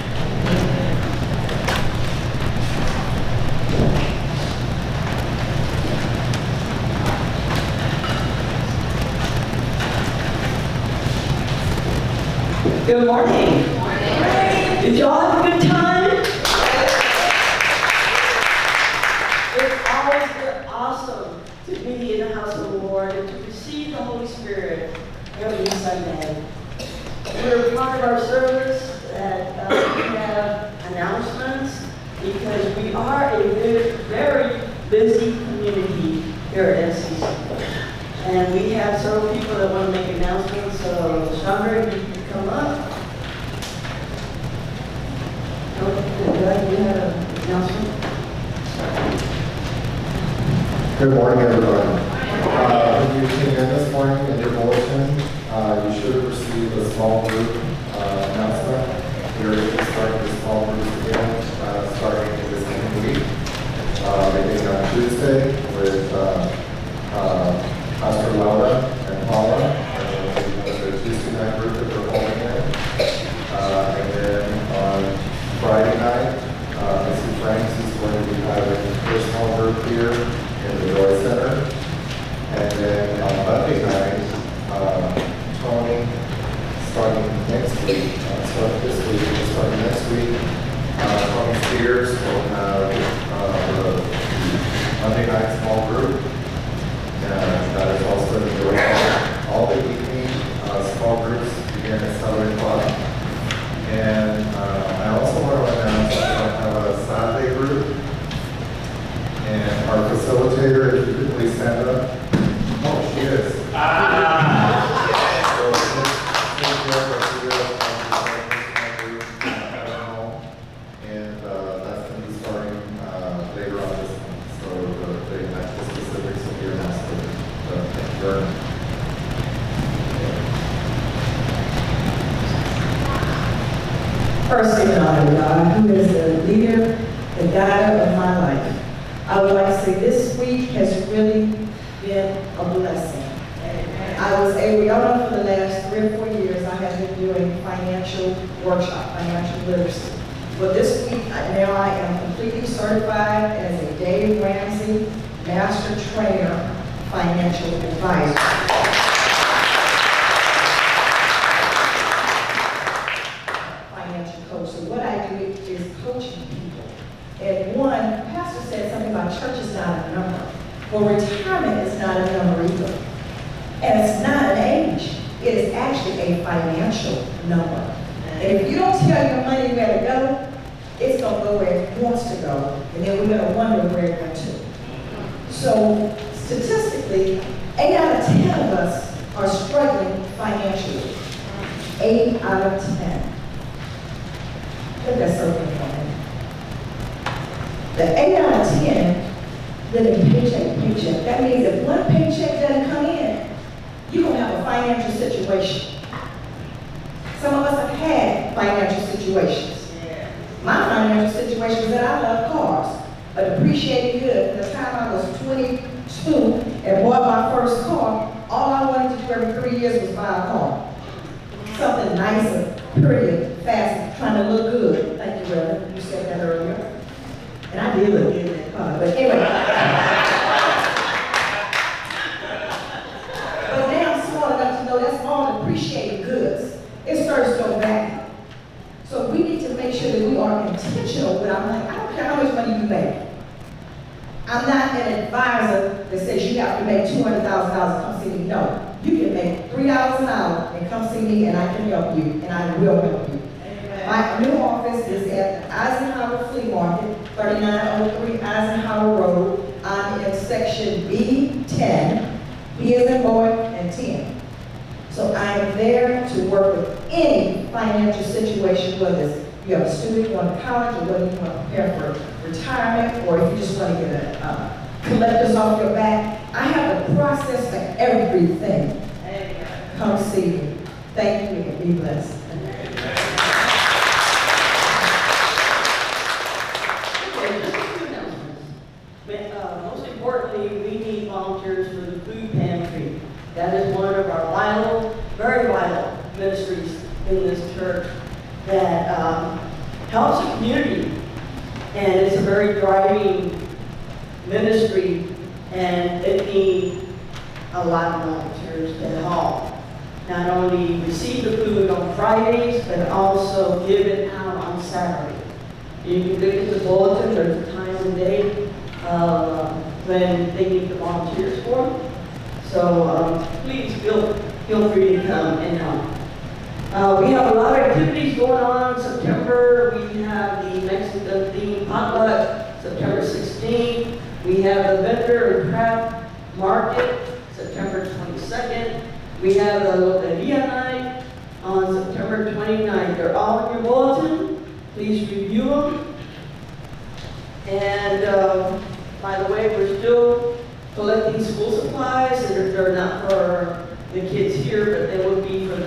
Good morning. Did y'all have a good time? It's always awesome to be in the house of the Lord and to receive the Holy Spirit every Sunday. We're part of our service that we have announcements because we are a very busy community here at NCC. And we have several people that want to make announcements, so Chandra, you can come up. Doug, you had an announcement? Good morning, everybody. When you came in this morning in your bulletin, you should have received a small group announcement. We're going to start the small groups again, starting this coming week. Beginning on Tuesday with Pastor Laura and Paula, the Tuesday night group that we're holding in. And then on Friday night, Mrs. Franks is going to be having her small group here in the Joy Center. And then on Monday night, Tony, starting next week, starting next week, Tony Spears will have the Monday night small group. That is also in the Joy Center. All the evening small groups begin at 7 o'clock. And I also want to announce that I have a Saturday group. And our facilitator, if you could please stand up. Oh, she is. So, and that's going to be starting later on this month. So the actual specifics will be announced. Thank you very much. First, give an honor to God, who is the leader, the guide of my life. I would like to say this week has really been a blessing. I was able, y'all know for the last 3 or 4 years, I have been doing financial workshop, financial literacy. But this week, now I am completely certified as a Dave Ramsey Master Trainer Financial Advisor. So what I do is coaching people. And one, Pastor said something about church is not a number. Well, retirement is not a number either. And it's not an age. It is actually a financial number. And if you don't tell your money where to go, it's going to go where it wants to go. And then we're going to wonder where it went to. So statistically, 8 out of 10 of us are struggling financially. 8 out of 10. That's so important. The 8 out of 10 living paycheck to paycheck. That means if one paycheck doesn't come in, you're going to have a financial situation. Some of us have had financial situations. My financial situation is that I love cars, but appreciated good. From the time I was 22 and bought my first car, all I wanted to do every 3 years was buy a car. Something nicer, pretty, fast, trying to look good. Thank you, Reverend. You said that earlier. And I did look good in that car. But anyway. But now I'm smart enough to know that's all appreciated goods. It serves no value. So we need to make sure that we are intentional with our money. I don't care how much money you make. I'm not an advisor that says you have to make $200,000 come see me. No. You can make $3 an hour and come see me and I can help you and I will help you. Amen. My new office is at Eisenhower Flea Market, 3903 Eisenhower Road. I'm in section B10, B as in boy, and 10. So I am there to work with any financial situation, whether it's you're a student, you want to college, or whether you want to prepare for retirement, or if you just want to get collect this off your back. I have a process for everything. Come see me. Thank you and be blessed. Okay, just a few announcements. Most importantly, we need volunteers for the food pantry. That is one of our vital, very vital ministries in this church that helps the community. And it's a very thriving ministry, and it needs a lot of volunteers to help not only receive the food on Fridays, but also give it out on Saturday. You can look at the bulletin, there's a time and date when they need the volunteers for. So please feel free to come and help. We have a lot of activities going on in September. We have the Mexican themed potluck, September 16th. We have the vendor and craft market, September 22nd. We have the Loteria night on September 29th. They're all in your bulletin. Please review them. And by the way, we're still collecting school supplies, and they're not for the kids here, but they will be for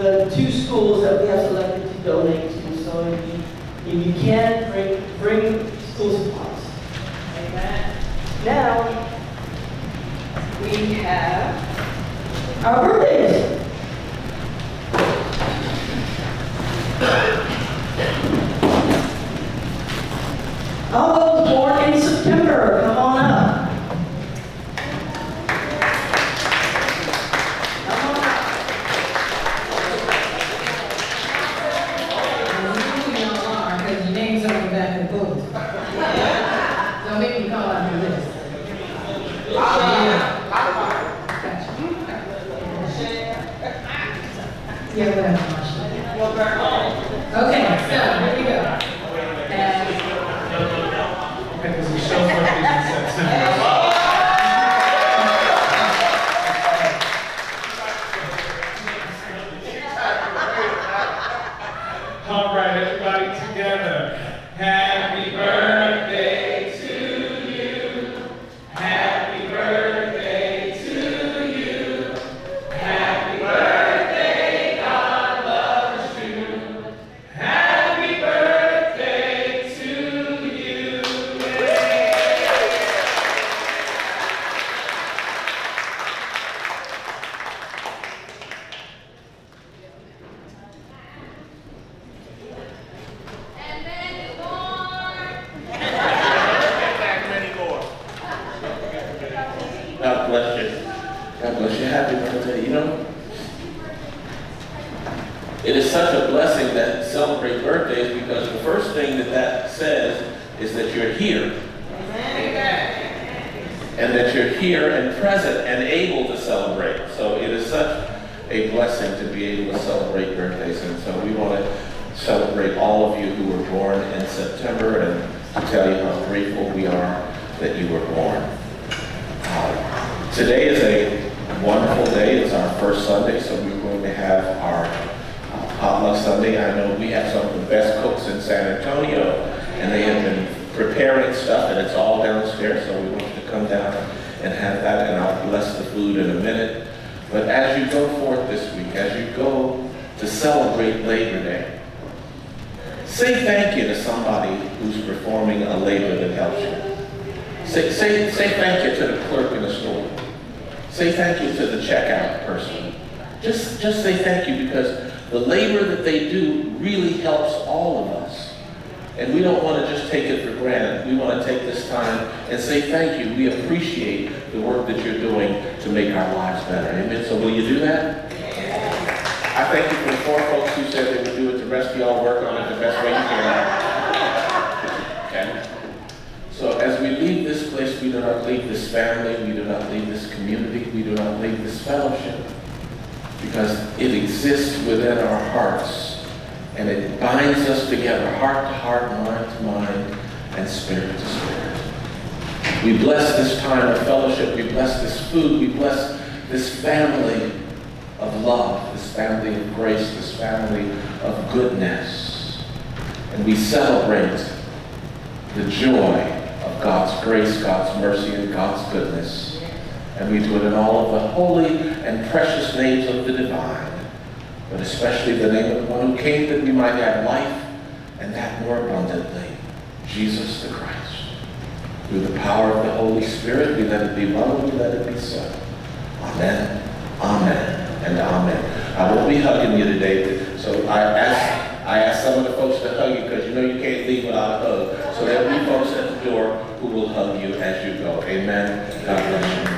the 2 schools that we have selected to donate to. So if you can, bring school supplies. Amen. Now, we have our birthdays. All those born in September, come on up. Come on up. You know, because your name's on the back of the book. Don't make me call out your list. Yeah, whatever, Marsha. Okay, so here we go. Because we show birthdays in September. All right, everybody together. Happy birthday to you. Happy birthday to you. Happy birthday, God loves you. Happy birthday to you. God bless you. God bless you. Happy birthday. You know, it is such a blessing to celebrate birthdays because the first thing that says is that you're here. And that you're here and present and able to celebrate. So it is such a blessing to be able to celebrate birthdays. And so we want to celebrate all of you who were born in September and to tell you how grateful we are that you were born. Today is a wonderful day. It's our first Sunday, so we're going to have our potluck Sunday. I know we have some of the best cooks in San Antonio, and they have been preparing stuff, and it's all downstairs, so we want you to come down and have that, and I'll bless the food in a minute. But as you go forth this week, as you go to celebrate Labor Day, say thank you to somebody who's performing a labor that helps you. Say thank you to the clerk in the store. Say thank you to the checkout person. Just say thank you because the labor that they do really helps all of us. And we don't want to just take it for granted. We want to take this time and say thank you. We appreciate the work that you're doing to make our lives better. Amen. So will you do that? I thank you for the 4 folks who said they would do it. The rest of y'all work on it the best way you can. Okay? So as we leave this place, we do not leave this family, we do not leave this community, we do not leave this fellowship, because it exists within our hearts, and it binds us together, heart to heart, mind to mind, and spirit to spirit. We bless this time of fellowship, we bless this food, we bless this family of love, this family of grace, this family of goodness. And we celebrate the joy of God's grace, God's mercy, and God's goodness. And we do it in all of the holy and precious names of the divine, but especially the name of the one who came that we might have life, and that more abundantly, Jesus the Christ. Through the power of the Holy Spirit, we let it be well, we let it be so. Amen, amen, and amen. I won't be hugging you today, so I asked some of the folks to hug you because you know you can't leave without a hug. So there'll be folks at the door who will hug you as you go. Amen. God bless you.